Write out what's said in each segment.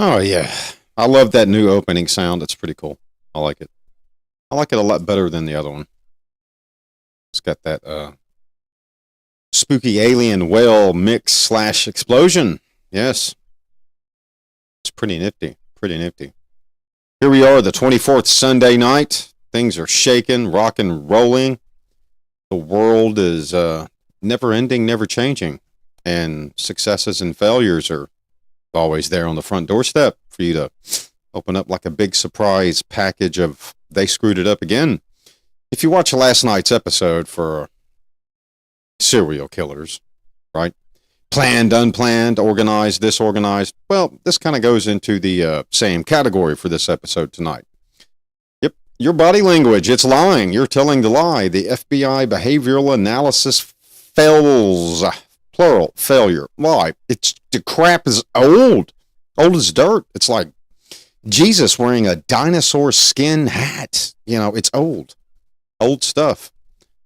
Oh yeah, I love that new opening sound. It's pretty cool. I like it. I like it a lot better than the other one. It's got that spooky alien whale mix slash explosion. Yes, it's pretty nifty. Pretty nifty. Here we are, the 24th Sunday night. Things are shaking, rocking, rolling. The world is never ending, never changing, and successes and failures are always there on the front doorstep for you to open up like a big surprise package of they screwed it up again. If you watch last night's episode for serial killers, right? Planned, unplanned, organized, disorganized. Well, this kind of goes into the same category for this episode tonight. Yep, your body language, it's lying. You're telling the lie. The FBI behavioral analysis fails. Plural, failure. Why? The crap is old. Old as dirt. It's like Jesus wearing a dinosaur skin hat. It's old. Old stuff.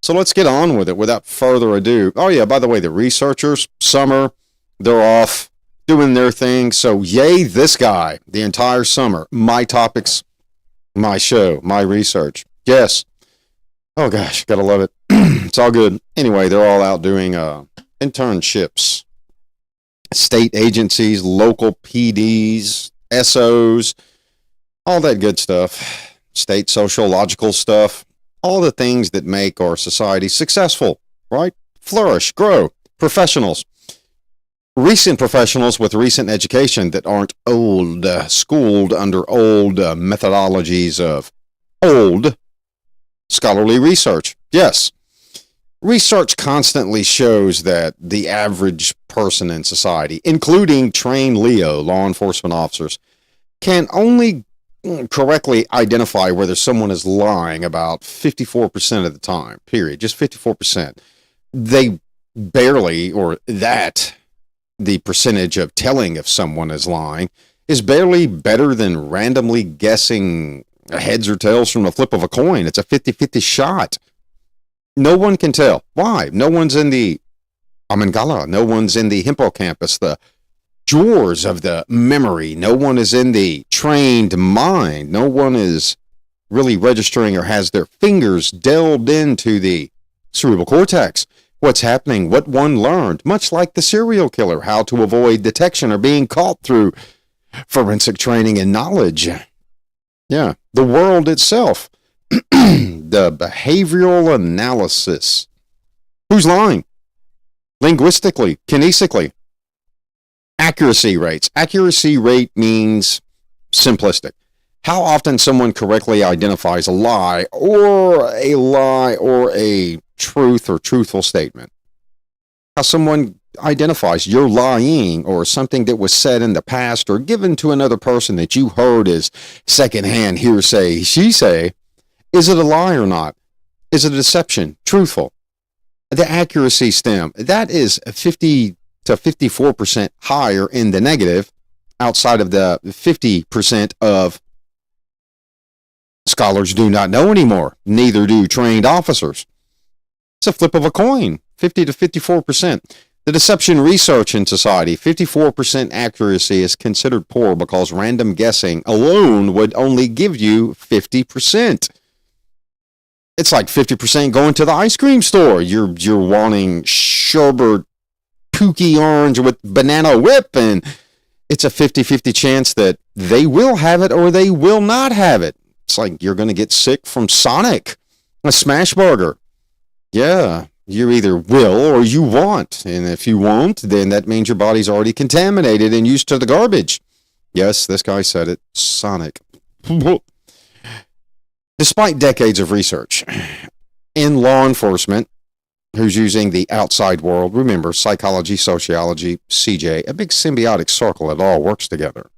So let's get on with it without further ado. Oh yeah, by the way, the researchers, summer, they're off doing their thing. So yay, this guy, the entire summer. My topics, my show, my research. Yes. Oh gosh, gotta love it. It's all good. Anyway, they're all out doing internships. State agencies, local PDs, SOs, all that good stuff. State sociological stuff. All the things that make our society successful, right? Flourish, grow. Professionals. Recent professionals with recent education that aren't old, schooled under old methodologies of old scholarly research. Yes. Research constantly shows that the average person in society, including trained LEO, law enforcement officers, can only correctly identify whether someone is lying about 54% of the time, period. Just 54%. They barely, or that, the percentage of telling if someone is lying, is barely better than randomly guessing heads or tails from the flip of a coin. It's a 50-50 shot. No one can tell. Why? No one's in the amygdala. No one's in the hippocampus, the drawers of the memory. No one is in the trained mind. No one is really registering or has their fingers delved into the cerebral cortex. What's happening, what one learned, much like the serial killer, how to avoid detection or being caught through forensic training and knowledge. Yeah, the world itself, the behavioral analysis. Who's lying? Linguistically, kinesically. Accuracy rates. Accuracy rate means simplistic. How often someone correctly identifies a lie or a truth or truthful statement. How someone identifies you're lying or something that was said in the past or given to another person that you heard as secondhand hearsay, she say. Is it a lie or not? Is it a deception? Truthful. The accuracy stem, that is 50 to 54% higher in the negative outside of the 50% of scholars do not know anymore. Neither do trained officers. It's a flip of a coin, 50 to 54%. The deception research in society, 54% accuracy is considered poor because random guessing alone would only give you 50%. It's like 50% going to the ice cream store. You're wanting sherbet pooky orange with banana whip, and it's a 50-50 chance that they will have it or they will not have it. It's like you're going to get sick from Sonic, a smash burger. Yeah, you either will or you won't. And if you won't, then that means your body's already contaminated and used to the garbage. Yes, this guy said it. Sonic. Despite decades of research in law enforcement, who's using the outside world, remember, psychology, sociology, CJ, a big symbiotic circle, it all works together.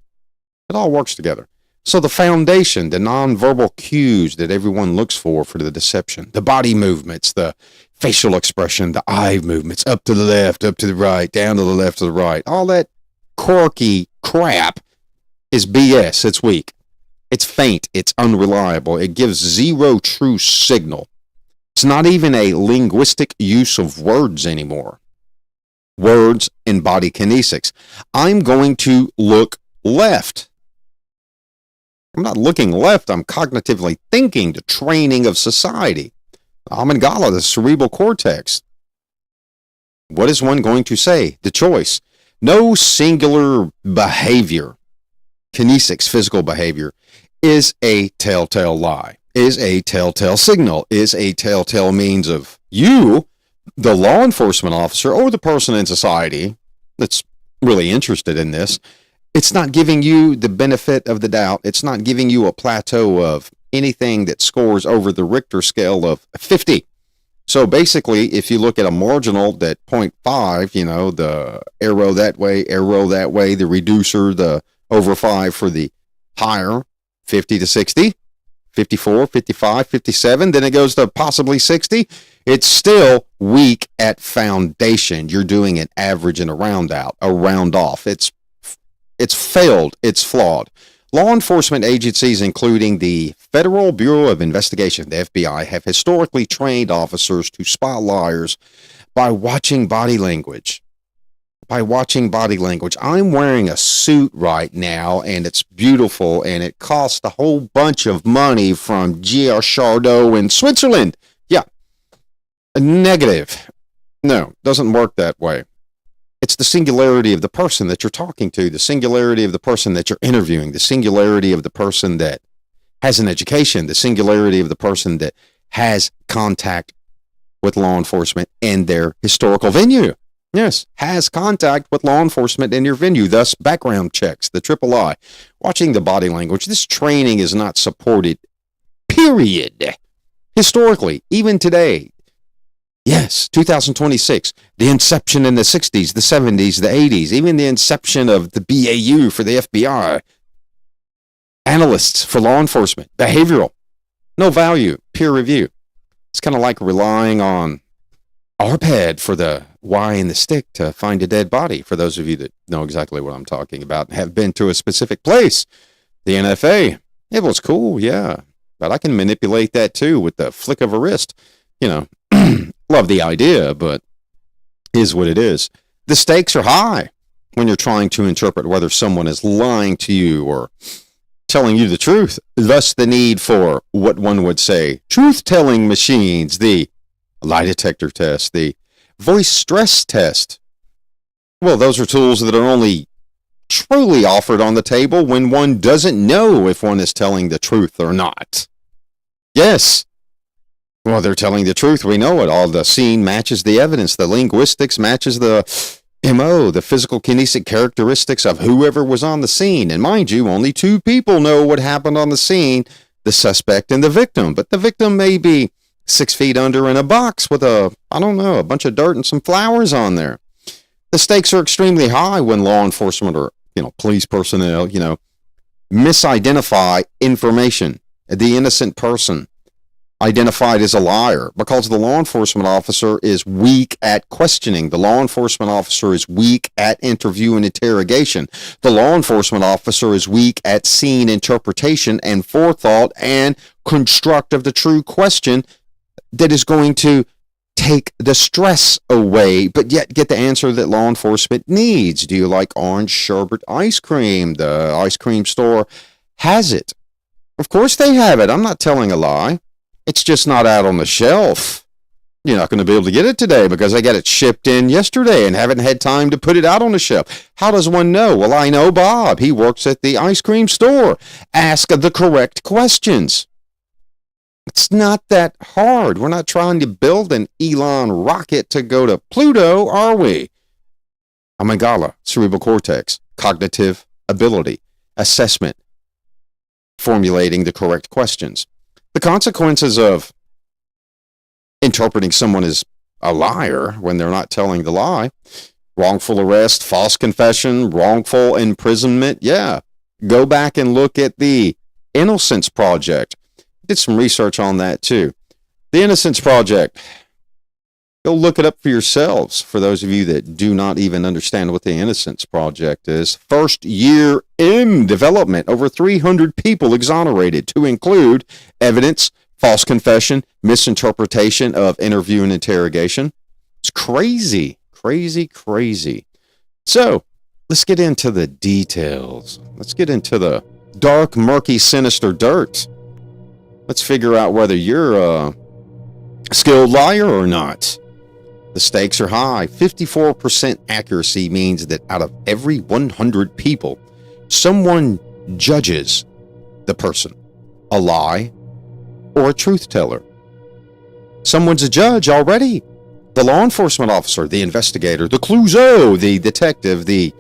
It all works together. So the foundation, the nonverbal cues that everyone looks for the deception, the body movements, the facial expression, the eye movements, up to the left, up to the right, down to the left, to the right, all that quirky crap is BS. It's weak. It's faint. It's unreliable. It gives zero true signal. It's not even a linguistic use of words anymore. Words embody kinesics. I'm going to look left. I'm not looking left. I'm cognitively thinking, the training of society. Amygdala, the cerebral cortex. What is one going to say? The choice. No singular behavior, kinesics, physical behavior, is a telltale lie, is a telltale signal, is a telltale means of you, the law enforcement officer, or the person in society that's really interested in this. It's not giving you the benefit of the doubt. It's not giving you a plateau of anything that scores over the Richter scale of 50. So basically, if you look at a marginal that 0.5, the arrow that way, the reducer, the over 5 for the higher, 50 to 60, 54, 55, 57, then it goes to possibly 60. It's still weak at foundation. You're doing an average and a round out, a round off. It's failed. It's flawed. Law enforcement agencies, including the Federal Bureau of Investigation, the FBI, have historically trained officers to spot liars by watching body language. I'm wearing a suit right now, and it's beautiful, and it cost a whole bunch of money from Gia Chardot in Switzerland. Yeah. Negative. No, doesn't work that way. It's the singularity of the person that you're talking to, the singularity of the person that you're interviewing, the singularity of the person that has an education, the singularity of the person that has contact with law enforcement in their historical venue. Yes, has contact with law enforcement in your venue, thus background checks, the III. Watching the body language. This training is not supported, period. Historically, even today. Yes, 2026, the inception in the 60s, the 70s, the 80s, even the inception of the BAU for the FBI. Analysts for law enforcement, behavioral, no value, peer review. It's kind of like relying on ARPAD for the Y and the stick to find a dead body, for those of you that know exactly what I'm talking about and have been to a specific place. The NFA, it was cool, yeah, but I can manipulate that too with the flick of a wrist, Love the idea, but is what it is. The stakes are high when you're trying to interpret whether someone is lying to you or telling you the truth. Thus the need for what one would say truth-telling machines, the lie detector test, the voice stress test. Well, those are tools that are only truly offered on the table when one doesn't know if one is telling the truth or not. Yes. Well, they're telling the truth. We know it. All the scene matches the evidence. The linguistics matches the MO, the physical kinesic characteristics of whoever was on the scene. And mind you, only 2 people know what happened on the scene, the suspect and the victim. But the victim may be 6 feet under in a box with a bunch of dirt and some flowers on there. The stakes are extremely high when law enforcement or, police personnel, misidentify information. The innocent person identified as a liar because the law enforcement officer is weak at questioning. The law enforcement officer is weak at interview and interrogation. The law enforcement officer is weak at scene interpretation and forethought and construct of the true question that is going to take the stress away, but yet get the answer that law enforcement needs. Do you like orange sherbet ice cream? The ice cream store has it. Of course they have it. I'm not telling a lie. It's just not out on the shelf. You're not going to be able to get it today because I got it shipped in yesterday and haven't had time to put it out on the shelf. How does one know? Well, I know Bob. He works at the ice cream store. Ask the correct questions. It's not that hard. We're not trying to build an Elon rocket to go to Pluto, are we? Amygdala, cerebral cortex, cognitive ability, assessment, formulating the correct questions. The consequences of interpreting someone as a liar when they're not telling the lie, wrongful arrest, false confession, wrongful imprisonment. Yeah, go back and look at the Innocence Project. Did some research on that too. The Innocence Project. Go look it up for yourselves, for those of you that do not even understand what the Innocence Project is. First year in development, over 300 people exonerated, to include evidence, false confession, misinterpretation of interview and interrogation. It's crazy, crazy, crazy. So let's get into the details. Let's get into the dark, murky, sinister dirt. Let's figure out whether you're a skilled liar or not. The stakes are high. 54% accuracy means that out of every 100 people, someone judges the person a lie or a truth teller. Someone's a judge already. The law enforcement officer, the investigator, the Clouseau, the detective, the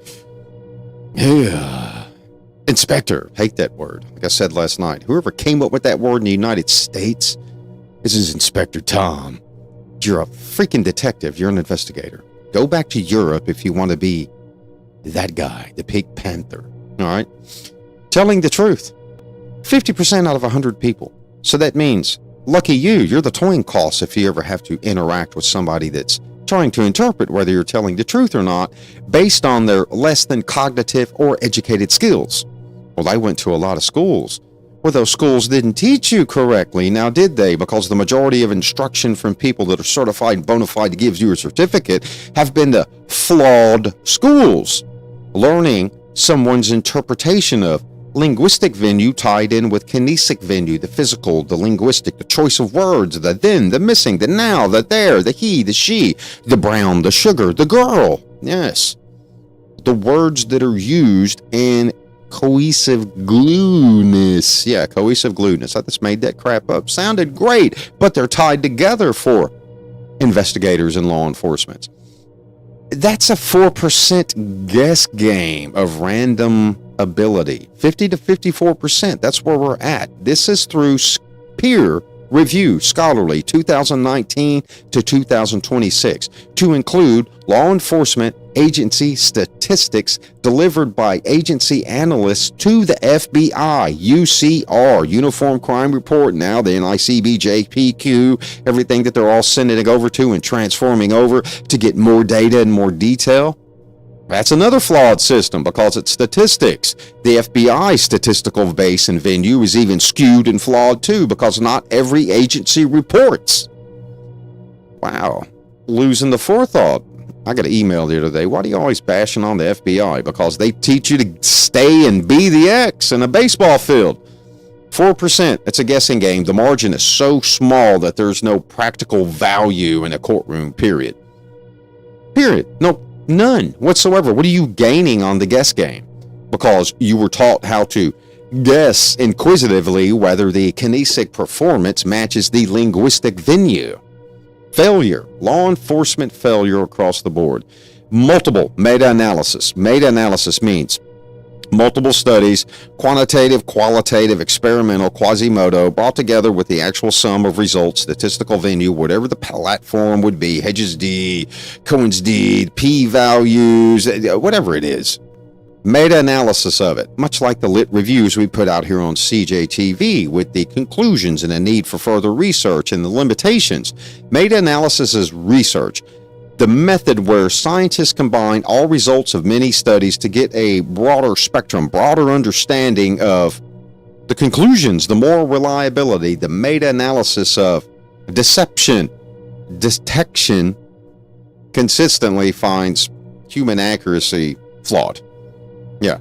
inspector. Hate that word. Like I said last night, whoever came up with that word in the United States, this is Inspector Tom. You're a freaking detective. You're an investigator. Go back to Europe if you want to be that guy, the Pink Panther. All right? Telling the truth. 50% out of 100 people. So that means, lucky you, you're the coin cost if you ever have to interact with somebody that's trying to interpret whether you're telling the truth or not based on their less than cognitive or educated skills. Well, I went to a lot of schools where those schools didn't teach you correctly. Now, did they? Because the majority of instruction from people that are certified and bona fide to give you a certificate have been the flawed schools. Learning someone's interpretation of linguistic venue tied in with kinesic venue, the physical, the linguistic, the choice of words, the then, the missing, the now, the there, the he, the she, the brown, the sugar, the girl. Yes. The words that are used in cohesive glueness. Yeah, cohesive glueness. I just made that crap up. Sounded great, but they're tied together for investigators and law enforcement. That's a 4% guess game of random ability. 50 to 54%. That's where we're at. This is through peer review, scholarly, 2019 to 2026, to include law enforcement agency statistics delivered by agency analysts to the FBI, UCR, Uniform Crime Report, now the NICB, JPQ, everything that they're all sending it over to and transforming over to get more data and more detail. That's another flawed system because it's statistics. The FBI statistical base and venue is even skewed and flawed too because not every agency reports. Wow. Losing the forethought. I got an email the other day. Why do you always bashing on the FBI? Because they teach you to stay and be the X in a baseball field. 4%. It's a guessing game. The margin is so small that there's no practical value in a courtroom, period. Period. No. None whatsoever. What are you gaining on the guess game? Because you were taught how to guess inquisitively whether the kinesic performance matches the linguistic venue. Failure. Law enforcement failure across the board. Multiple meta-analysis. Meta-analysis means multiple studies, quantitative, qualitative, experimental, Quasimodo, brought together with the actual sum of results, statistical venue, whatever the platform would be, Hedges D, Cohen's D, p-values, whatever it is. Meta-analysis of it, much like the lit reviews we put out here on CJTV with the conclusions and the need for further research and the limitations. Meta-analysis is research. The method where scientists combine all results of many studies to get a broader spectrum, broader understanding of the conclusions, the more reliability, the meta-analysis of deception, detection consistently finds human accuracy flawed. Yeah.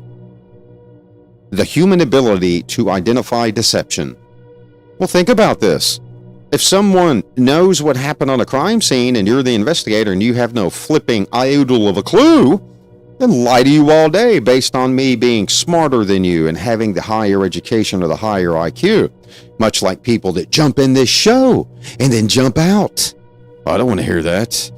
The human ability to identify deception. Well, think about this. If someone knows what happened on a crime scene and you're the investigator and you have no flipping iota of a clue, then lie to you all day based on me being smarter than you and having the higher education or the higher IQ. Much like people that jump in this show and then jump out. I don't want to hear that.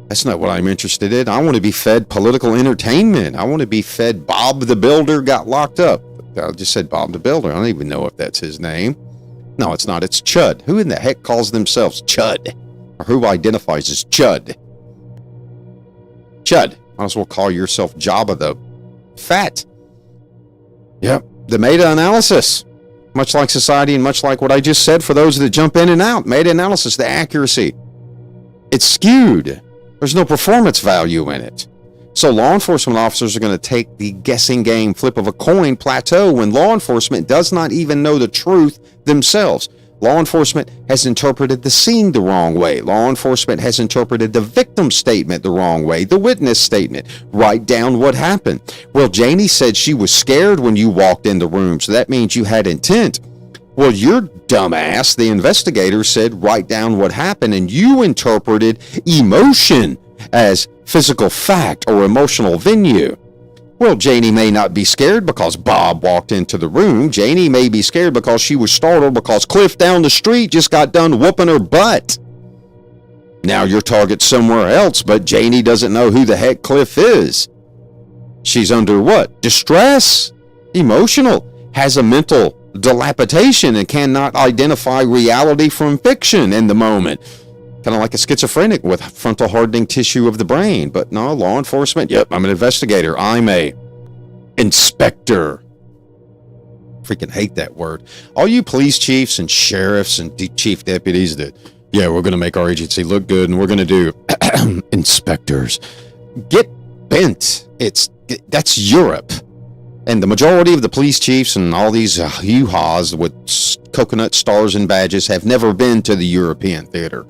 That's not what I'm interested in. I want to be fed political entertainment. I want to be fed Bob the Builder got locked up. I just said Bob the Builder. I don't even know if that's his name. No, it's not. It's Chud. Who in the heck calls themselves Chud? Or who identifies as Chud? Chud. Might as well call yourself Jabba the Fat. Yep. The meta-analysis. Much like society and much like what I just said for those that jump in and out. Meta-analysis, the accuracy. It's skewed. There's no performance value in it. So law enforcement officers are going to take the guessing game, flip of a coin plateau when law enforcement does not even know the truth themselves. Law enforcement has interpreted the scene the wrong way. Law enforcement has interpreted the victim statement the wrong way, the witness statement. Write down what happened. Well, Janie said she was scared when you walked in the room, so that means you had intent. Well, your dumbass, the investigator, said write down what happened, and you interpreted emotion as physical fact or emotional venue. Well, Janie may not be scared because Bob walked into the room. Janie may be scared because she was startled because Cliff down the street just got done whooping her butt. Now your target's somewhere else, but Janie doesn't know who the heck Cliff is. She's under what? Distress? Emotional. Has a mental dilapidation and cannot identify reality from fiction in the moment. Kind of like a schizophrenic with frontal hardening tissue of the brain. But no, law enforcement, yep, I'm an investigator. I'm a inspector. Freaking hate that word. All you police chiefs and sheriffs and chief deputies that, yeah, we're going to make our agency look good and we're going to do inspectors. Get bent. That's Europe. And the majority of the police chiefs and all these hoo-haws with coconut stars and badges have never been to the European theater.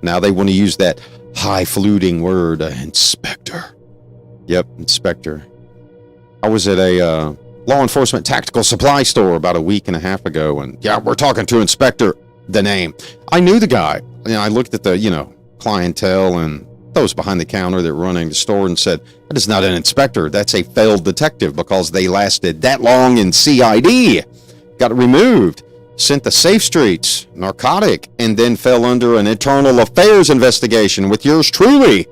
Now they want to use that highfalutin word, inspector. Yep, inspector. I was at a law enforcement tactical supply store about a week and a half ago, and yeah, we're talking to Inspector, the name. I knew the guy. I looked at the, clientele and those behind the counter that were running the store and said, that is not an inspector. That's a failed detective because they lasted that long in CID. Got removed, sent to Safe Streets, narcotic, and then fell under an internal affairs investigation with yours truly.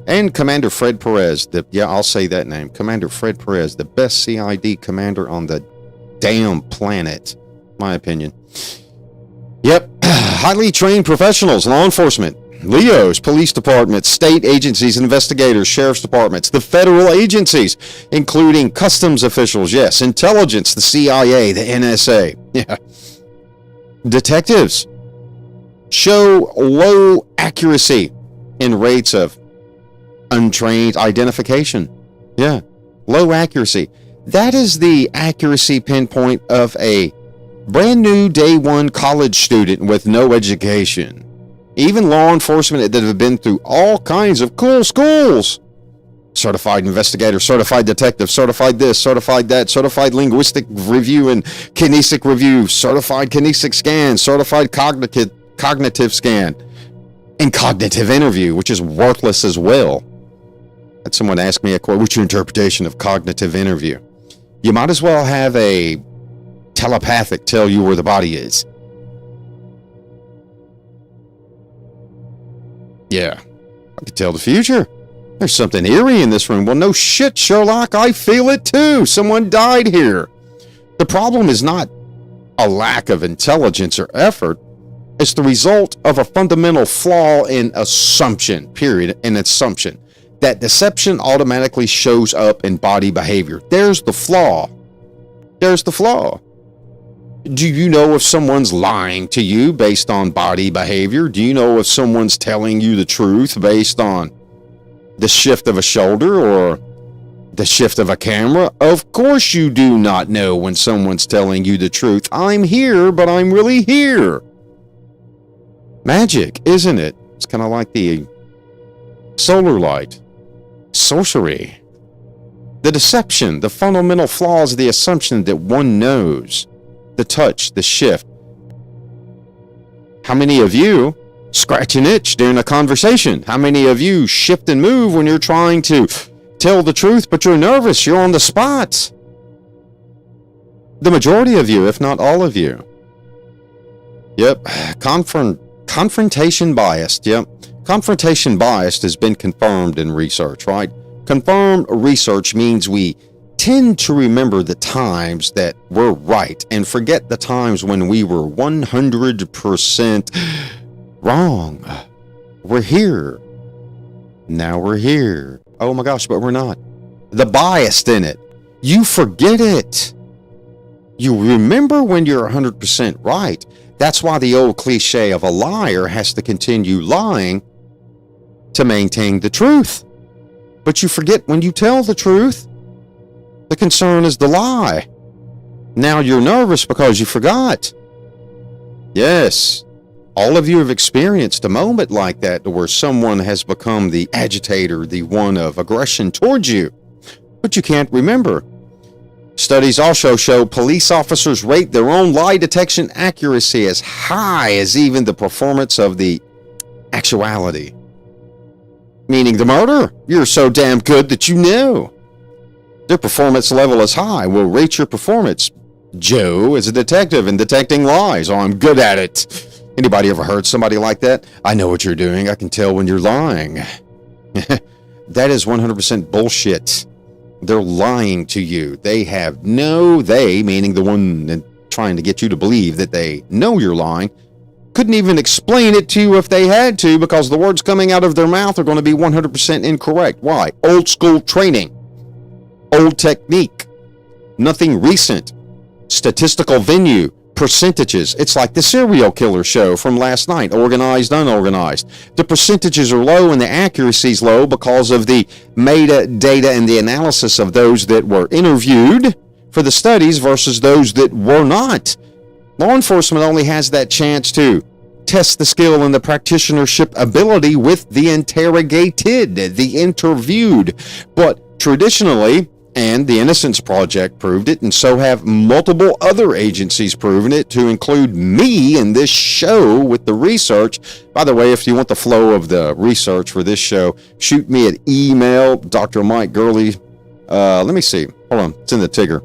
And Commander Fred Perez, I'll say that name. Commander Fred Perez, the best CID commander on the damn planet, my opinion. Yep, highly trained professionals, law enforcement, LEOs, police departments, state agencies, investigators, sheriff's departments, the federal agencies, including customs officials, yes, intelligence, the CIA, the NSA, yeah. Detectives show low accuracy in rates of untrained identification. Yeah, low accuracy. That is the accuracy pinpoint of a brand new day one college student with no education. Even law enforcement that have been through all kinds of cool schools. Certified investigator, certified detective, certified this, certified that, certified linguistic review and kinesic review, certified kinesic scan, certified cognitive scan, and cognitive interview, which is worthless as well. Had someone ask me a quote, what's your interpretation of cognitive interview? You might as well have a telepathic tell you where the body is. Yeah, I could tell the future. There's something eerie in this room. Well, no shit, Sherlock. I feel it too. Someone died here. The problem is not a lack of intelligence or effort. It's the result of a fundamental flaw in assumption, period, an assumption. That deception automatically shows up in body behavior. There's the flaw. There's the flaw. Do you know if someone's lying to you based on body behavior? Do you know if someone's telling you the truth based on the shift of a shoulder or the shift of a camera? Of course you do not know when someone's telling you the truth. I'm here, but I'm really here. Magic, isn't it? It's kind of like the solar light. Sorcery. The deception, the fundamental flaws of the assumption that one knows. The touch, the shift. How many of you scratch an itch during a conversation? How many of you shift and move when you're trying to tell the truth, but you're nervous, you're on the spot? The majority of you, if not all of you. Yep, confrontation biased, yep. Confrontation biased has been confirmed in research, right? Confirmed research means we tend to remember the times that we're right and forget the times when we were 100% wrong. We're here. Now we're here. Oh my gosh, but we're not. The bias in it. You forget it. You remember when you're 100% right. That's why the old cliche of a liar has to continue lying to maintain the truth. But you forget when you tell the truth. The concern is the lie. Now you're nervous because you forgot. Yes. All of you have experienced a moment like that where someone has become the agitator, the one of aggression towards you, but you can't remember. Studies also show police officers rate their own lie detection accuracy as high as even the performance of the actuality. Meaning the murder. You're so damn good that you know. Their performance level is high. We'll rate your performance. Joe is a detective in detecting lies. Oh, I'm good at it. Anybody ever heard somebody like that? I know what you're doing. I can tell when you're lying. That is 100% bullshit. They're lying to you. They meaning the one trying to get you to believe that they know you're lying, couldn't even explain it to you if they had to, because the words coming out of their mouth are going to be 100% incorrect. Why? Old school training. Old technique. Nothing recent. Statistical venue. Percentages. It's like the serial killer show from last night, organized, unorganized. The percentages are low and the accuracy is low because of the metadata and the analysis of those that were interviewed for the studies versus those that were not. Law enforcement only has that chance to test the skill and the practitionership ability with the interrogated, the interviewed. But traditionally, and the Innocence Project proved it, and so have multiple other agencies proven it, to include me in this show with the research. By the way, if you want the flow of the research for this show, shoot me at email, Dr. Mike Gurley. Let me see. Hold on. It's in the ticker.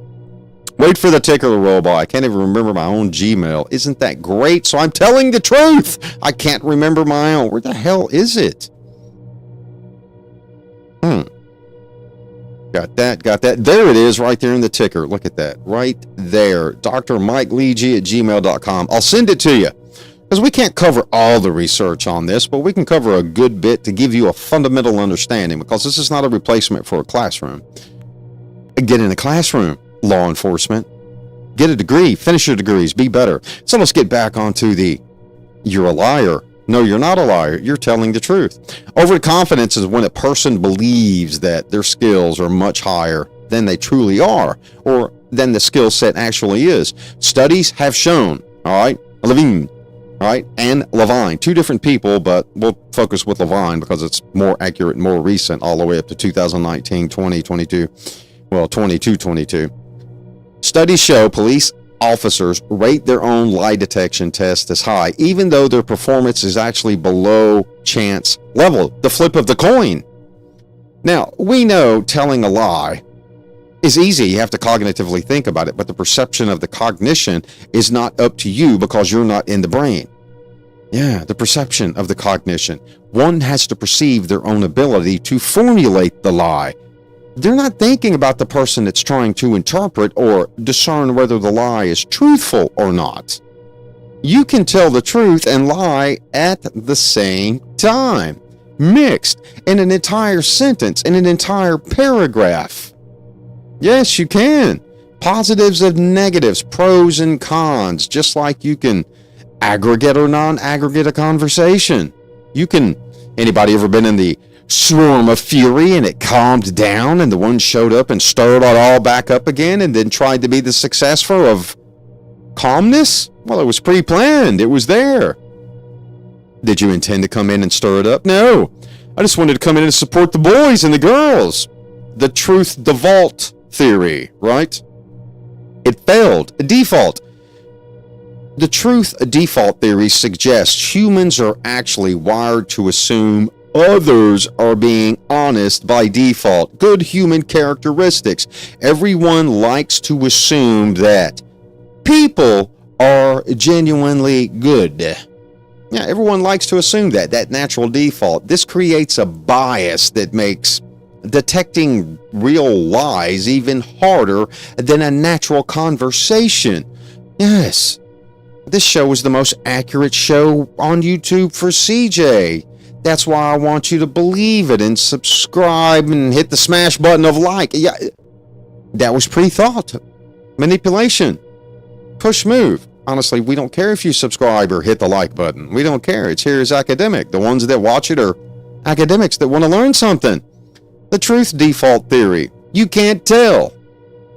Wait for the ticker to roll by. I can't even remember my own Gmail. Isn't that great? So I'm telling the truth. I can't remember my own. Where the hell is it? Got that. There it is, right there in the ticker. Look at that. Right there. drmikeleeg@gmail.com. I'll send it to you, because we can't cover all the research on this, but we can cover a good bit to give you a fundamental understanding, because this is not a replacement for a classroom. Get in a classroom, law enforcement. Get a degree. Finish your degrees. Be better. So let's get back onto you're a liar. No, you're not a liar. You're telling the truth. Overconfidence is when a person believes that their skills are much higher than they truly are, or than the skill set actually is. Studies have shown, all right, Levine, all right, and Levine, two different people, but we'll focus with Levine because it's more accurate and more recent, all the way up to 2019, 2022, 22. Studies show police officers rate their own lie detection test as high, even though their performance is actually below chance level, the flip of the coin. Now, we know telling a lie is easy. You have to cognitively think about it, but the perception of the cognition is not up to you because you're not in the brain. Yeah, the perception of the cognition. One has to perceive their own ability to formulate the lie. They're not thinking about the person that's trying to interpret or discern whether the lie is truthful or not. You can tell the truth and lie at the same time, mixed in an entire sentence, in an entire paragraph. Yes, you can. Positives and negatives, pros and cons, just like you can aggregate or non-aggregate a conversation. Anybody ever been in the swarm of fury and it calmed down and the one showed up and stirred it all back up again and then tried to be the successor of calmness? Well, it was pre-planned. It was there. Did you intend to come in and stir it up? No. I just wanted to come in and support the boys and the girls. The truth default theory, right? It failed. A default. The truth default theory suggests humans are actually wired to assume others are being honest by default. Good human characteristics. Everyone likes to assume that people are genuinely good. Yeah, everyone likes to assume that natural default. This creates a bias that makes detecting real lies even harder than a natural conversation. Yes, this show is the most accurate show on YouTube for CJ. That's why I want you to believe it and subscribe and hit the smash button of like. Yeah, that was pre-thought. Manipulation. Push move. Honestly, we don't care if you subscribe or hit the like button. We don't care. It's here as academic. The ones that watch it are academics that want to learn something. The truth default theory. You can't tell.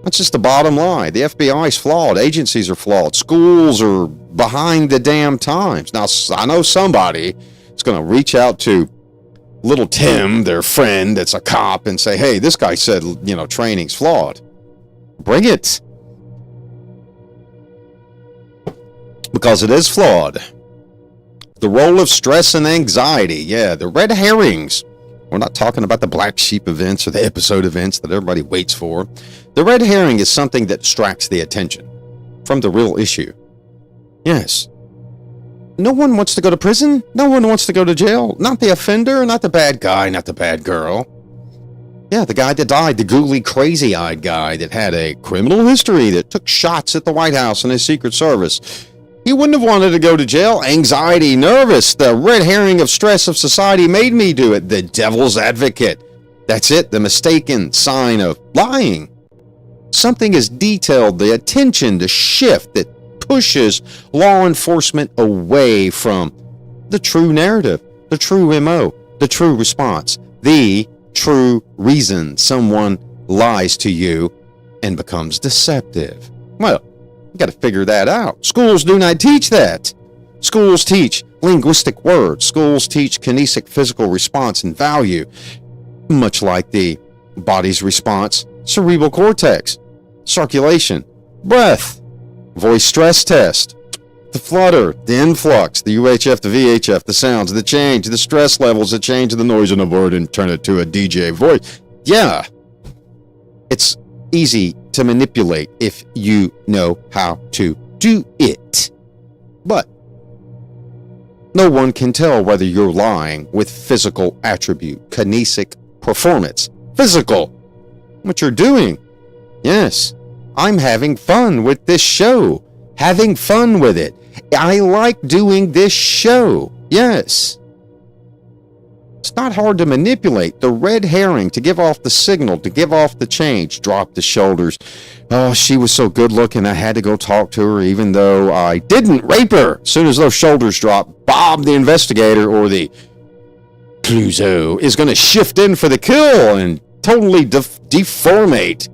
That's just the bottom line. The FBI is flawed. Agencies are flawed. Schools are behind the damn times. Now, I know somebody is going to reach out to little Tim, their friend that's a cop, and say, hey, this guy said, training's flawed. Bring it. Because it is flawed. The role of stress and anxiety. Yeah, the red herrings. We're not talking about the black sheep events or the episode events that everybody waits for. The red herring is something that distracts the attention from the real issue. Yes. No one wants to go to prison. No one wants to go to jail. Not the offender, not the bad guy, not the bad girl. Yeah, the guy that died, the ghouly, crazy-eyed guy that had a criminal history, that took shots at the White House and his Secret Service. He wouldn't have wanted to go to jail. Anxiety, nervous, the red herring of stress of society made me do it. The devil's advocate. That's it, the mistaken sign of lying. Something is detailed, the attention, the shift that pushes law enforcement away from the true narrative, the true MO, the true response, the true reason someone lies to you and becomes deceptive. Well, you got to figure that out. Schools do not teach that. Schools teach linguistic words. Schools teach kinesic physical response and value, much like the body's response, cerebral cortex, circulation, breath, voice stress test, the flutter, the influx, the UHF, the VHF, the sounds, the change, the stress levels, the change of the noise in a word and turn it to a DJ voice. Yeah, it's easy to manipulate if you know how to do it. But no one can tell whether you're lying with physical attribute, kinesic performance, physical, what you're doing. Yes, I'm having fun with this show. Having fun with it. I like doing this show. Yes. It's not hard to manipulate. The red herring, to give off the signal, to give off the change. Drop the shoulders. Oh, she was so good looking, I had to go talk to her even though I didn't rape her. As soon as those shoulders drop, Bob the investigator or the Clouseau is going to shift in for the kill and totally deformate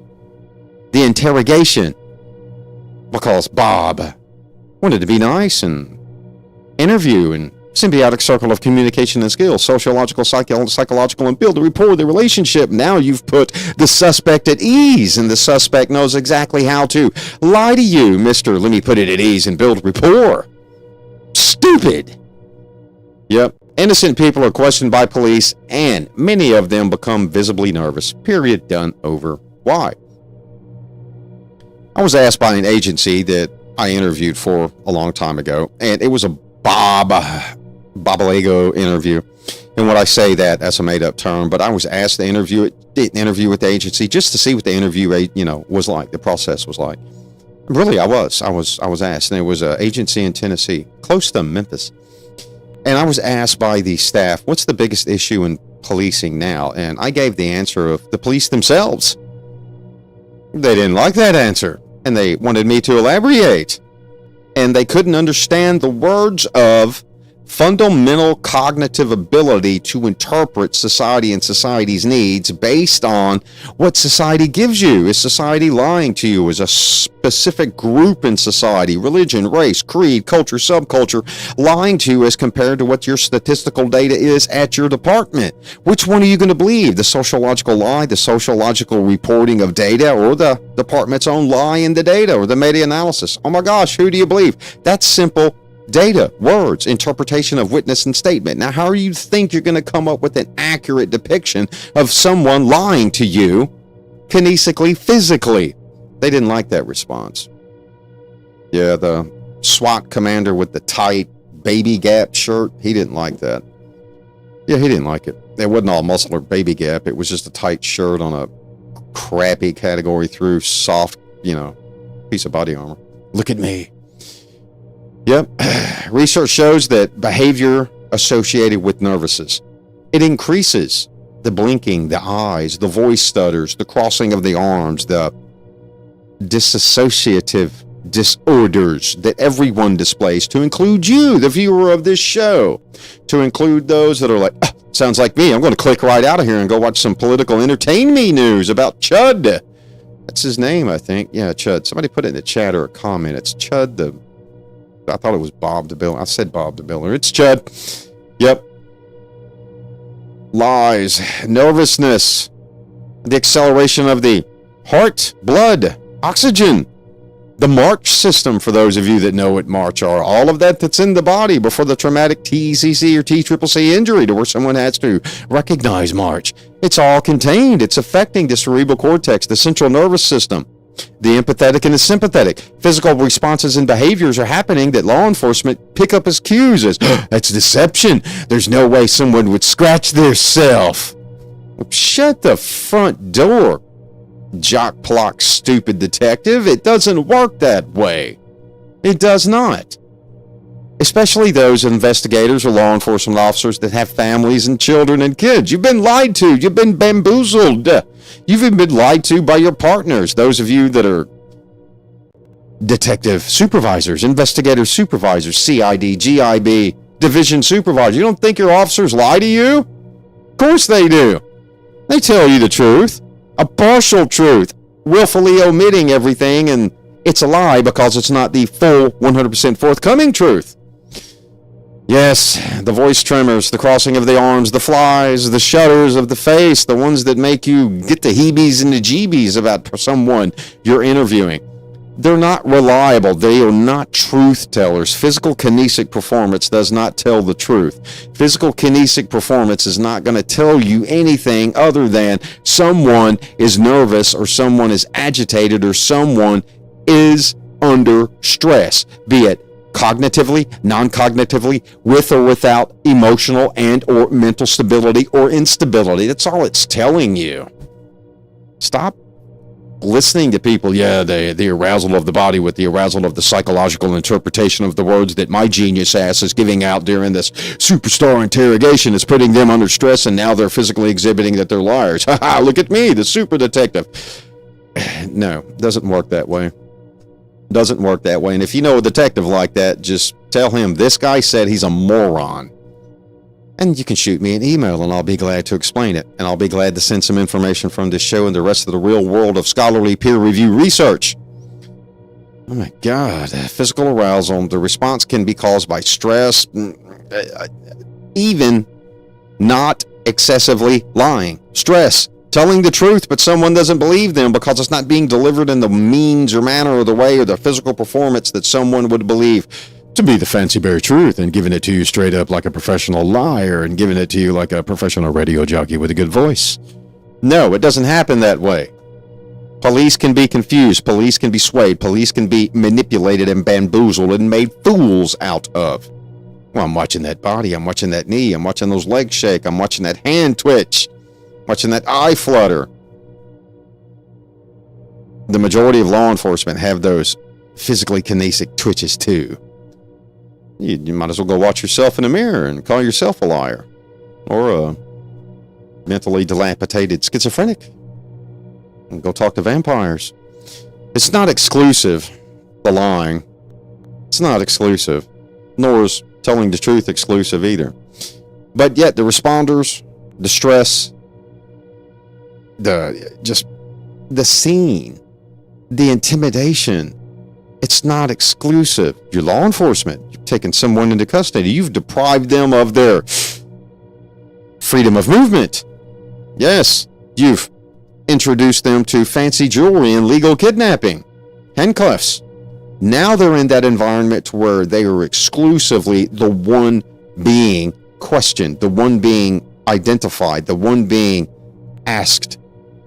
the interrogation. Because Bob wanted to be nice and interview and symbiotic circle of communication and skills, sociological, psychological, and build the rapport, the relationship. Now you've put the suspect at ease, and the suspect knows exactly how to lie to you, Mr. Let me put it at ease and build rapport. Stupid. Yep. Innocent people are questioned by police, and many of them become visibly nervous. Period. Done. Over. Why? I was asked by an agency that I interviewed for a long time ago, and it was a Babalago interview. And when I say that, that's a made-up term, but I was asked to interview with the agency just to see what the interview, was like, the process was like. Really, I was asked, and it was an agency in Tennessee, close to Memphis. And I was asked by the staff, what's the biggest issue in policing now? And I gave the answer of the police themselves. They didn't like that answer, and they wanted me to elaborate. And they couldn't understand the words of fundamental cognitive ability to interpret society and society's needs based on what society gives you. Is society lying to you? Is a specific group in society, religion, race, creed, culture, subculture, lying to you as compared to what your statistical data is at your department? Which one are you going to believe? The sociological lie, the sociological reporting of data, or the department's own lie in the data, or the meta-analysis? Oh my gosh, who do you believe? That's simple data, words, interpretation of witness and statement. Now, how do you think you're going to come up with an accurate depiction of someone lying to you kinesically, physically? They didn't like that response. Yeah, the SWAT commander with the tight baby gap shirt, he didn't like that. Yeah, he didn't like it. It wasn't all muscle or baby gap. It was just a tight shirt on a crappy category through soft, piece of body armor. Look at me. Yep. Research shows that behavior associated with nervousness, it increases the blinking, the eyes, the voice stutters, the crossing of the arms, the dissociative disorders that everyone displays, to include you, the viewer of this show, to include those that are like, sounds like me, I'm going to click right out of here and go watch some political entertain me news about Chud. That's his name, I think. Yeah, Chud. Somebody put it in the chat or a comment. It's Chud the I thought it was Bob DeBiller. I said Bob DeBiller. It's Chud. Yep. Lies, nervousness, the acceleration of the heart, blood, oxygen, the March system, for those of you that know what March are, all of that's in the body before the traumatic TCC or TCCC injury to where someone has to recognize March. It's all contained. It's affecting the cerebral cortex, the central nervous system, the empathetic and the sympathetic. Physical responses and behaviors are happening that law enforcement pick up as cues as, that's deception. There's no way someone would scratch their self. Shut the front door, jock plock stupid detective. It doesn't work that way. It does not. Especially those investigators or law enforcement officers that have families and children and kids. You've been lied to. You've been bamboozled. You've even been lied to by your partners. Those of you that are detective supervisors, investigator supervisors, CID, GIB, division supervisors. You don't think your officers lie to you? Of course they do. They tell you the truth. A partial truth, willfully omitting everything, and it's a lie because it's not the full 100% forthcoming truth. Yes, the voice tremors, the crossing of the arms, the flies, the shudders of the face, the ones that make you get the heebies and the jeebies about someone you're interviewing. They're not reliable. They are not truth tellers. Physical kinesic performance does not tell the truth. Physical kinesic performance is not going to tell you anything other than someone is nervous or someone is agitated or someone is under stress, be it cognitively, non-cognitively, with or without emotional and or mental stability or instability. That's all it's telling you. Stop listening to people, the arousal of the body with the arousal of the psychological interpretation of the words that my genius ass is giving out during this superstar interrogation is putting them under stress, and now they're physically exhibiting that they're liars. Ha, look at me, the super detective. No, doesn't work that way. Doesn't work that way. And if you know a detective like that, just tell him this guy said he's a moron. And you can shoot me an email and I'll be glad to explain it. And I'll be glad to send some information from this show and the rest of the real world of scholarly peer review research. Oh my God. Physical arousal. The response can be caused by stress, even not excessively lying. Stress. Telling the truth, but someone doesn't believe them because it's not being delivered in the means or manner or the way or the physical performance that someone would believe to be the fancy bare truth, and giving it to you straight up like a professional liar and giving it to you like a professional radio jockey with a good voice. No, it doesn't happen that way. Police can be confused. Police can be swayed. Police can be manipulated and bamboozled and made fools out of. Well, I'm watching that body. I'm watching that knee. I'm watching those legs shake. I'm watching that hand twitch. Watching that eye flutter. The majority of law enforcement have those physically kinesic twitches too. You might as well go watch yourself in the mirror and call yourself a liar. Or a mentally dilapidated schizophrenic. And go talk to vampires. It's not exclusive, the lying. It's not exclusive. Nor is telling the truth exclusive either. But yet the responders, the stress, the scene, the intimidation, it's not exclusive. You're law enforcement. You've taken someone into custody. You've deprived them of their freedom of movement. Yes, you've introduced them to fancy jewelry and legal kidnapping, handcuffs. Now they're in that environment where they are exclusively the one being questioned, the one being identified, the one being asked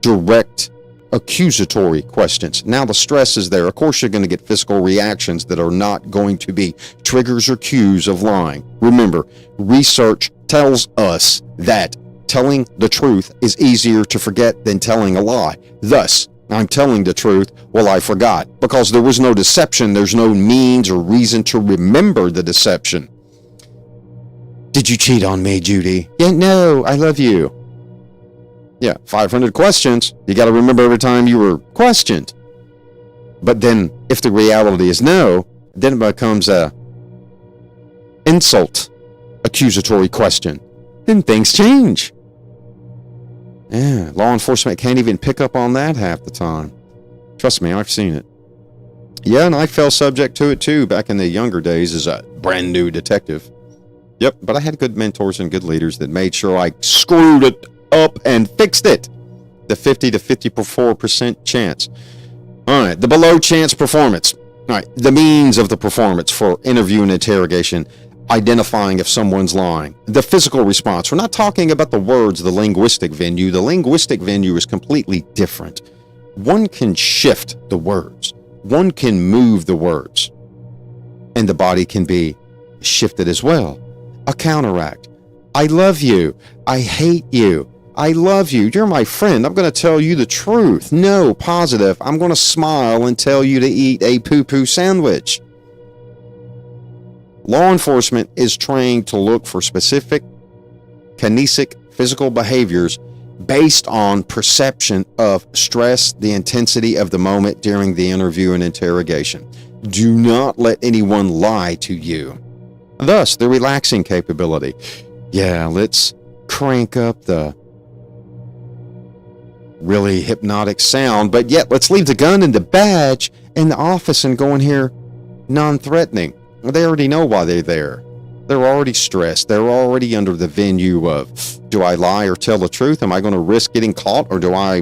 direct accusatory questions. Now the stress is there. Of course you're going to get physical reactions that are not going to be triggers or cues of lying. Remember, research tells us that telling the truth is easier to forget than telling a lie. Thus, I'm telling the truth, well, I forgot. Because there was no deception, there's no means or reason to remember the deception. Did you cheat on me, Judy? Yeah, no, I love you. Yeah, 500 questions. You got to remember every time you were questioned. But then, if the reality is no, then it becomes a insult, accusatory question. Then things change. Yeah, law enforcement can't even pick up on that half the time. Trust me, I've seen it. Yeah, and I fell subject to it too back in the younger days as a brand new detective. Yep, but I had good mentors and good leaders that made sure I screwed it up and fixed it. The 50 to 54% chance. All right, the below chance performance. All right, the means of the performance for interview and interrogation, identifying if someone's lying. The physical response. We're not talking about the words, the linguistic venue. The linguistic venue is completely different. One can shift the words. One can move the words. And the body can be shifted as well. A counteract. I love you. I hate you. I love you. You're my friend. I'm going to tell you the truth. No, positive. I'm going to smile and tell you to eat a poo-poo sandwich. Law enforcement is trained to look for specific kinesic physical behaviors based on perception of stress, the intensity of the moment during the interview and interrogation. Do not let anyone lie to you. Thus, the relaxing capability. Yeah, let's crank up the really hypnotic sound, but yet let's leave the gun and the badge in the office and go in here non-threatening. They already know why they're there. They're already stressed. They're already under the venue of, do I lie or tell the truth? Am I going to risk getting caught, or do I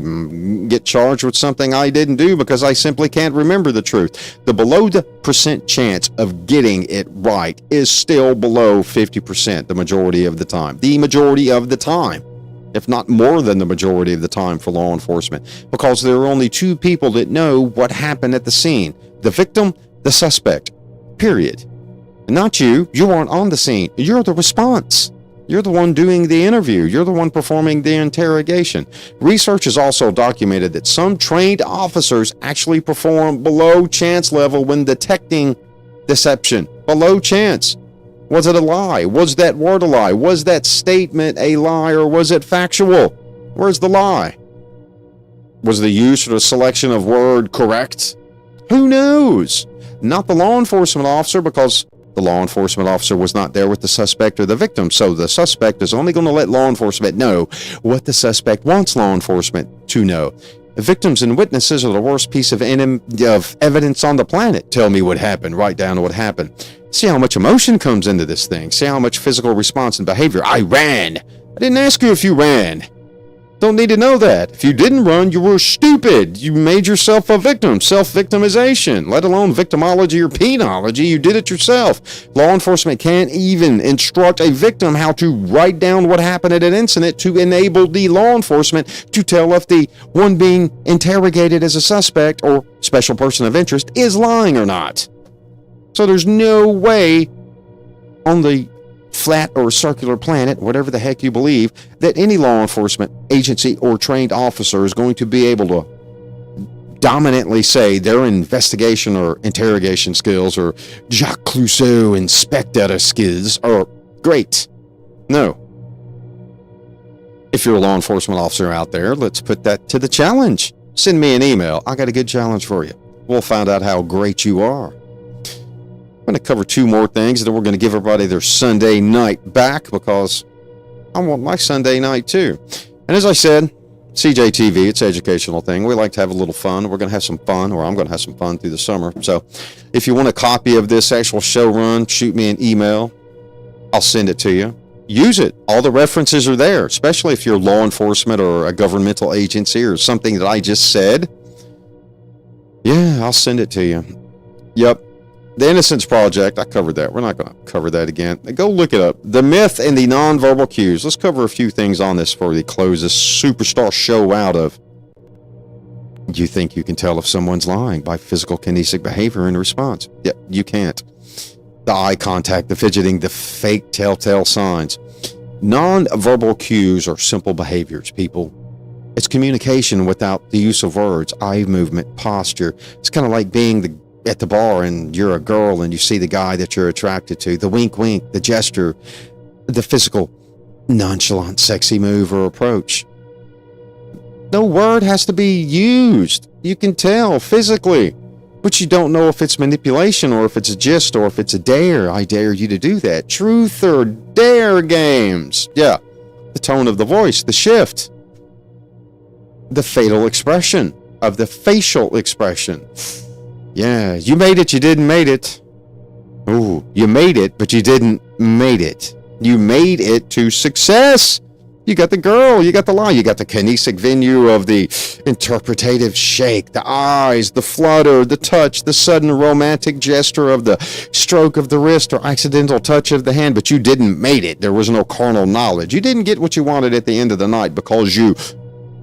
get charged with something I didn't do because I simply can't remember the truth? The below the percent chance of getting it right is still below 50% the majority of the time. The majority of the time, if not more than the majority of the time for law enforcement, because there are only two people that know what happened at the scene: the victim, the suspect, period. Not you. You aren't on the scene. You're the response. You're the one doing the interview. You're the one performing the interrogation. Research has also documented that some trained officers actually perform below chance level when detecting deception. Below chance. Was it a lie? Was that word a lie? Was that statement a lie, or was it factual? Where's the lie? Was the use or the selection of word correct? Who knows? Not the law enforcement officer, because the law enforcement officer was not there with the suspect or the victim. So the suspect is only going to let law enforcement know what the suspect wants law enforcement to know. The victims and witnesses are the worst piece of evidence on the planet. Tell me what happened. Write down what happened. See how much emotion comes into this thing. See how much physical response and behavior. I ran. I didn't ask you if you ran. Don't need to know that. If you didn't run, you were stupid. You made yourself a victim. Self-victimization, let alone victimology or penology. You did it yourself. Law enforcement can't even instruct a victim how to write down what happened at an incident to enable the law enforcement to tell if the one being interrogated as a suspect or special person of interest is lying or not. So there's no way on the flat or circular planet, whatever the heck you believe, that any law enforcement agency or trained officer is going to be able to dominantly say their investigation or interrogation skills or Jacques Clouseau inspector skills are great. No. If you're a law enforcement officer out there, let's put that to the challenge. Send me an email. I got a good challenge for you. We'll find out how great you are. I'm going to cover two more things, and then we're going to give everybody their Sunday night back, because I want my Sunday night too. And as I said, CJTV, it's an educational thing. We like to have a little fun. We're going to have some fun, or I'm going to have some fun through the summer. So if you want a copy of this actual show run, shoot me an email. I'll send it to you. Use it. All the references are there, especially if you're law enforcement or a governmental agency or something that I just said. Yeah, I'll send it to you. Yep. The Innocence Project, I covered that. We're not going to cover that again. Go look it up. The myth and the nonverbal cues. Let's cover a few things on this before we close this superstar show out of. You think you can tell if someone's lying by physical kinesic behavior in response? Yeah, you can't. The eye contact, the fidgeting, the fake telltale signs. Nonverbal cues are simple behaviors, people. It's communication without the use of words, eye movement, posture. It's kind of like being at the bar and you're a girl and you see the guy that you're attracted to. The wink, wink, the gesture, the physical, nonchalant, sexy move or approach. No word has to be used. You can tell physically, but you don't know if it's manipulation or if it's a gist or if it's a dare. I dare you to do that. Truth or dare games. Yeah. The tone of the voice, the shift, the fatal expression of the facial expression. Yeah, you made it, you didn't made it. Ooh, you made it, but you didn't made it. You made it to success. You got the girl, you got the lie, you got the kinesic venue of the interpretative shake, the eyes, the flutter, the touch, the sudden romantic gesture of the stroke of the wrist or accidental touch of the hand, but you didn't made it. There was no carnal knowledge. You didn't get what you wanted at the end of the night because you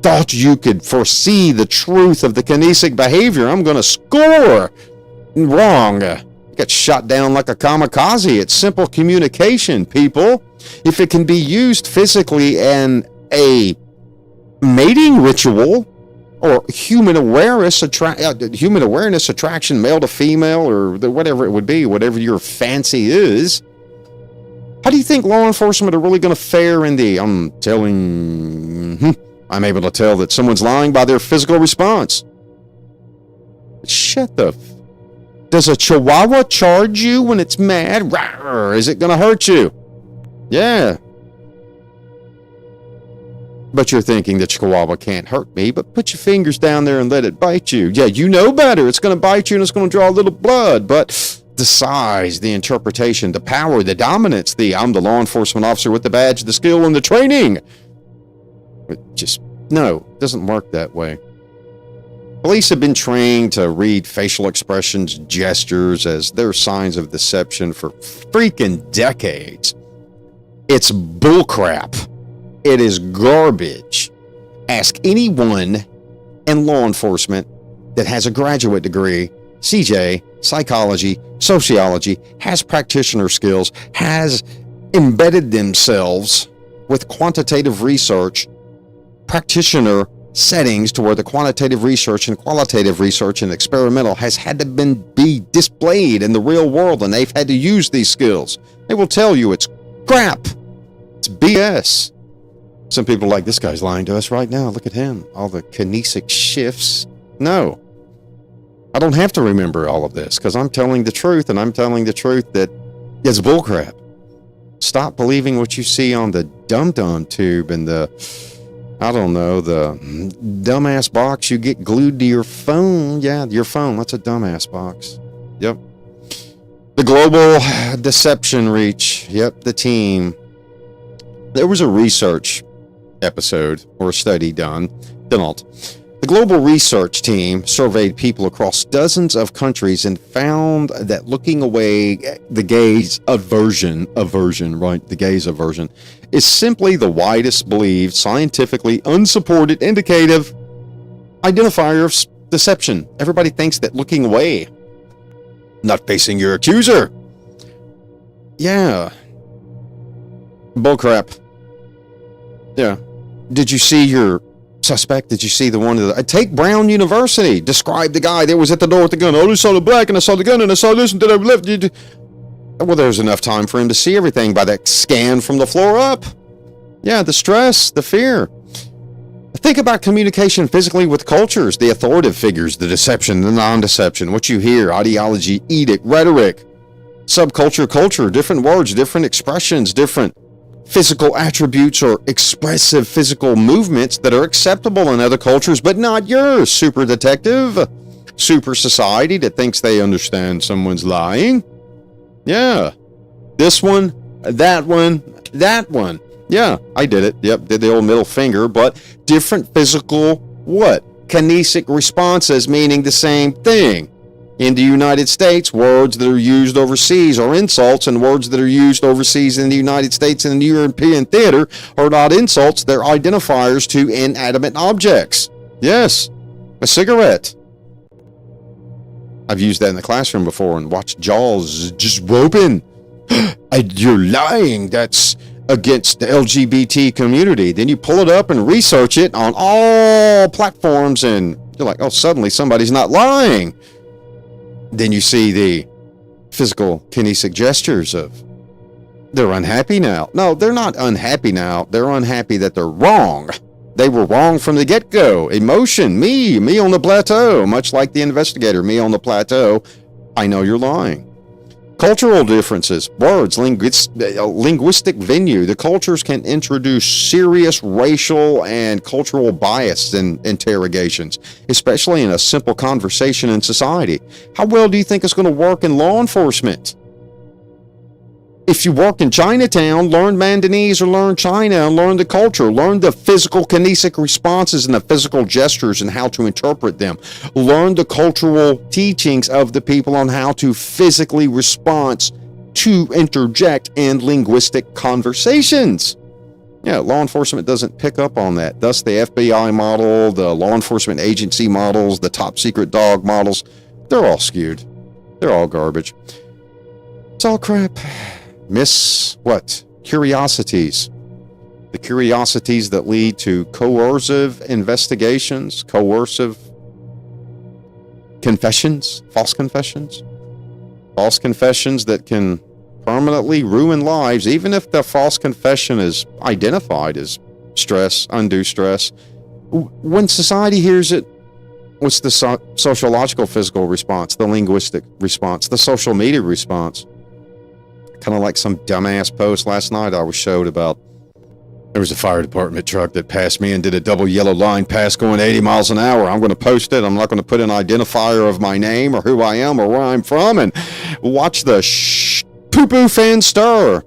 thought you could foresee the truth of the kinesic behavior. I'm going to score. Wrong. You got shot down like a kamikaze. It's simple communication, people. If it can be used physically in a mating ritual or human awareness attraction, male to female, or whatever it would be, whatever your fancy is, how do you think law enforcement are really going to fare in the I'm able to tell that someone's lying by their physical response? Shut the Does a chihuahua charge you when it's mad? Rawr, is it going to hurt you? Yeah. But you're thinking the chihuahua can't hurt me, but put your fingers down there and let it bite you. Yeah, you know better. It's going to bite you and it's going to draw a little blood, but the size, the interpretation, the power, the dominance, I'm the law enforcement officer with the badge, the skill, and the training. No, it doesn't work that way. Police have been trained to read facial expressions, gestures as their signs of deception for freaking decades. It's bullcrap. It is garbage. Ask anyone in law enforcement that has a graduate degree, CJ, psychology, sociology, has practitioner skills, has embedded themselves with quantitative research, practitioner settings to where the quantitative research and qualitative research and experimental has had to be displayed in the real world, and they've had to use these skills. They will tell you it's crap. It's BS. Some people are like, this guy's lying to us right now. Look at him. All the kinesic shifts. No. I don't have to remember all of this because I'm telling the truth, and I'm telling the truth that it's bullcrap. Stop believing what you see on the dum-dum tube and the dumbass box you get glued to your phone. Yeah, your phone. That's a dumbass box. Yep. The Global Deception Reach. Yep, the team. There was a research episode or a study done. The Global Research Team surveyed people across dozens of countries and found that looking away, the gaze aversion, right? The gaze aversion is simply the widest believed, scientifically unsupported indicative identifier of deception. Everybody thinks that looking away, not facing your accuser. Yeah. Bullcrap. Yeah. Did you see your suspect? Did you see the one that take Brown University? Describe the guy that was at the door with the gun. Oh, I saw the black and I saw the gun and I saw this and then I left. Well, there's enough time for him to see everything by that scan from the floor up. Yeah, the stress, the fear. Think about communication physically with cultures, the authoritative figures, the deception, the non-deception, what you hear, ideology, edict, rhetoric, subculture, culture, different words, different expressions, different physical attributes or expressive physical movements that are acceptable in other cultures, but not yours. Super detective, super society that thinks they understand someone's lying. Yeah. This one, that one, that one. Yeah, I did it. Yep, did the old middle finger, but different physical, what? Kinesic responses meaning the same thing. In the United States, words that are used overseas are insults, and words that are used overseas in the United States and the European theater are not insults, they're identifiers to inanimate objects. Yes, a cigarette. I've used that in the classroom before and watched Jaws just open. You're lying. That's against the LGBT community. Then you pull it up and research it on all platforms and you're like, oh, suddenly somebody's not lying. Then you see the physical kinesic gestures of they're unhappy now. No, they're not unhappy now. They're unhappy that they're wrong. They were wrong from the get-go. Emotion, me on the plateau, much like the investigator, me on the plateau. I know you're lying. Cultural differences, words, linguistic venue. The cultures can introduce serious racial and cultural bias in interrogations, especially in a simple conversation in society. How well do you think it's going to work in law enforcement? If you work in Chinatown, learn Mandanese or learn China and learn the culture. Learn the physical kinesic responses and the physical gestures and how to interpret them. Learn the cultural teachings of the people on how to physically respond to interject in linguistic conversations. Yeah, law enforcement doesn't pick up on that. Thus, the FBI model, the law enforcement agency models, the top secret dog models, they're all skewed. They're all garbage. It's all crap. Curiosities. The curiosities that lead to coercive investigations, coercive confessions, false confessions that can permanently ruin lives, even if the false confession is identified as stress, undue stress. When society hears it, what's the sociological physical response, the linguistic response, the social media response? Kind of like some dumbass post last night I was showed about. There was a fire department truck that passed me and did a double yellow line pass going 80 miles an hour. I'm going to post it. I'm not going to put an identifier of my name or who I am or where I'm from, and watch the poo-poo fan stir.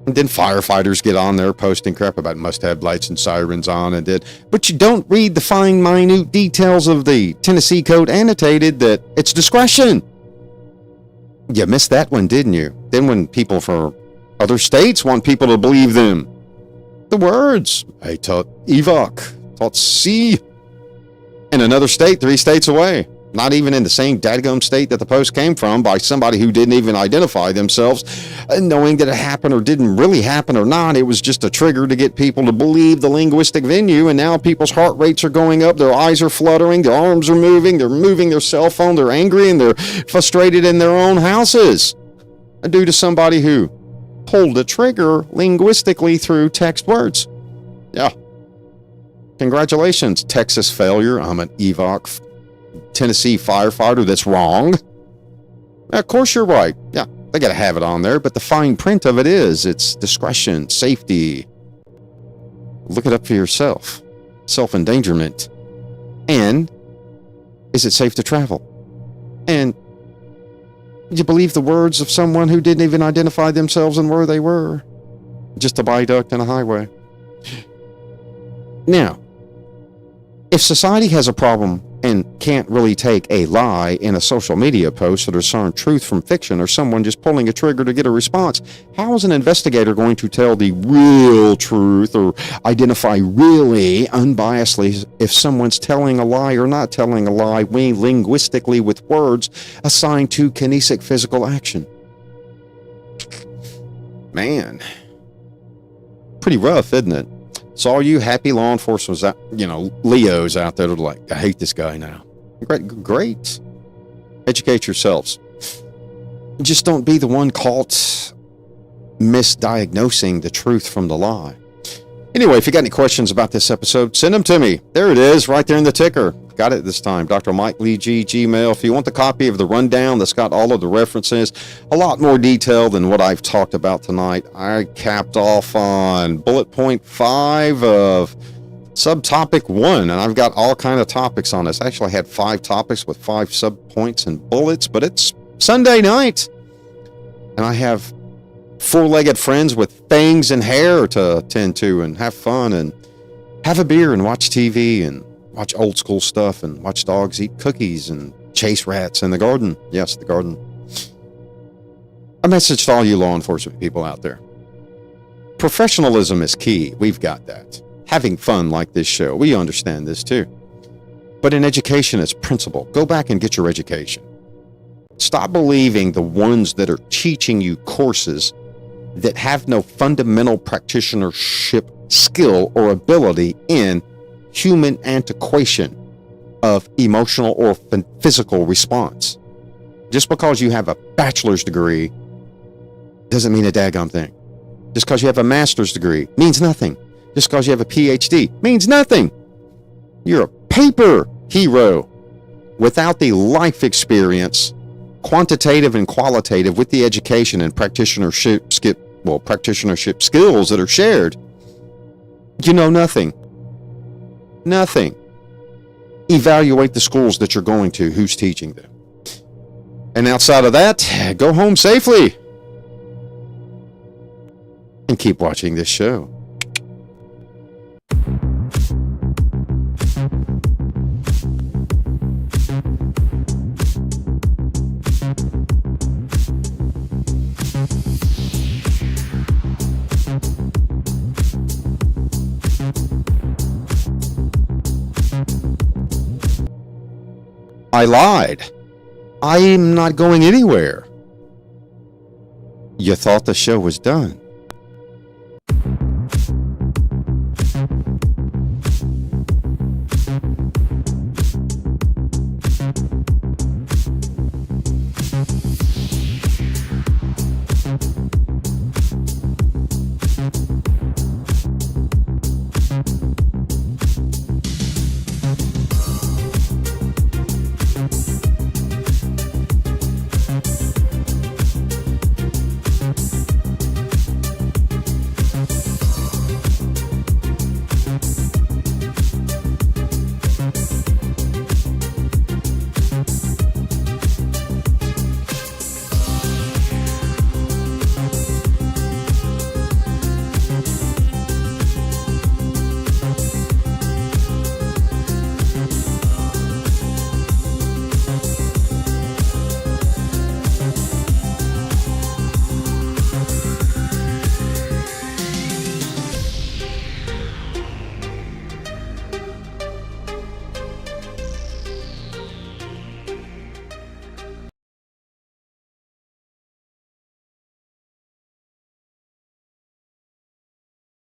And then firefighters get on there posting crap about must have lights and sirens on, but you don't read the fine, minute details of the Tennessee Code annotated that it's discretion. You missed that one, didn't you? Then when people from other states want people to believe them, the words, I taught evoc, taught see, in another state 3 states away, not even in the same dadgum state that the post came from, by somebody who didn't even identify themselves, knowing that it happened or didn't really happen or not. It was just a trigger to get people to believe the linguistic venue, and now people's heart rates are going up, their eyes are fluttering, their arms are moving, they're moving their cell phone, they're angry, and they're frustrated in their own houses due to somebody who pulled the trigger linguistically through text words. Yeah. Congratulations, Texas failure. I'm an evoc Tennessee firefighter that's wrong. Of course you're right. Yeah, they got to have it on there, but the fine print of it is, it's discretion, safety. Look it up for yourself. Self-endangerment. And is it safe to travel? And you believe the words of someone who didn't even identify themselves and where they were? Just a viaduct and a highway. Now, if society has a problem and can't really take a lie in a social media post to discern truth from fiction, or someone just pulling a trigger to get a response, how is an investigator going to tell the real truth or identify really unbiasedly if someone's telling a lie or not telling a lie, linguistically with words assigned to kinesic physical action? Man, pretty rough, isn't it? So all you happy law enforcement, Leos out there that are like, I hate this guy now. Great. Educate yourselves. Just don't be the one caught misdiagnosing the truth from the lie. Anyway, if you got any questions about this episode, send them to me. There it is, right there in the ticker. Got it this time. Dr. Mike Lee G, Gmail. If you want the copy of the rundown that's got all of the references, a lot more detail than what I've talked about tonight. I capped off on bullet point 5 of subtopic 1, and I've got all kind of topics on this. Actually, I had 5 topics with 5 subpoints and bullets, but it's Sunday night, and I have 4-legged friends with fangs and hair to tend to and have fun and have a beer and watch TV and watch old school stuff and watch dogs eat cookies and chase rats in the garden. Yes, the garden. A message to all you law enforcement people out there. Professionalism is key. We've got that. Having fun like this show. We understand this too. But in education, it's principle. Go back and get your education. Stop believing the ones that are teaching you courses that have no fundamental practitionership skill or ability in human antiquation of emotional or physical response. Just because you have a bachelor's degree doesn't mean a daggone thing. Just because you have a master's degree means nothing. Just because you have a PhD means nothing. You're a paper hero without the life experience quantitative and qualitative with the education and practitionership skills that are shared, you know nothing. Nothing. Evaluate the schools that you're going to, who's teaching them. And outside of that, go home safely. And keep watching this show. I lied. I am not going anywhere. You thought the show was done.